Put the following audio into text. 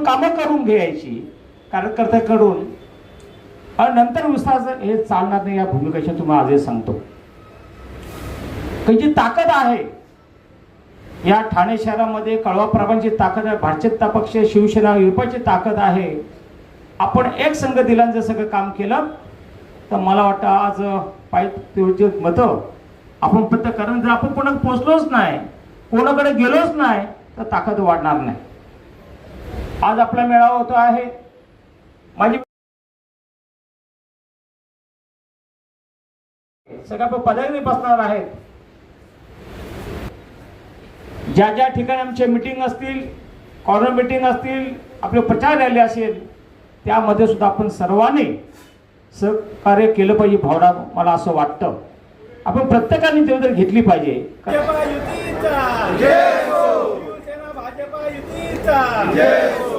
आपण कामं करून घ्यायची कार्यकर्त्याकडून, आणि नंतर विश्वास हे चालणार नाही. या भूमिकेशी तुम्हाला आजही सांगतो की जी ताकद आहे या ठाणे शहरामध्ये, कळवा-प्रभांची ताकद आहे, भारतीय जनता पक्ष, शिवसेना, युपची ताकद आहे. आपण एक संघ दिला जर सगळं काम केलं तर मला वाटतं आज पाहिजे मतं आपण प्रत्येक, कारण जर आपण कोणाकडे पोचलोच नाही, कोणाकडे गेलोच नाही तर ताकद वाढणार नाही. आज आपला मेळावा होतो आहे, माझी सगळ्या पदाधिकारी बसणार आहेत. ज्या ज्या ठिकाणी आमचे मीटिंग असतील, कॉर्नर मीटिंग असतील, आपले प्रचार रॅली असेल, त्यामध्ये सुद्धा आपण सर्वांनी सहकार्य केलं पाहिजे. भावना मला असं वाटतं आपण प्रत्येकाने जबाबदारी घेतली पाहिजे. भाजपा युतीचा जय हो, शिवसेना भाजपा युतीचा जय हो.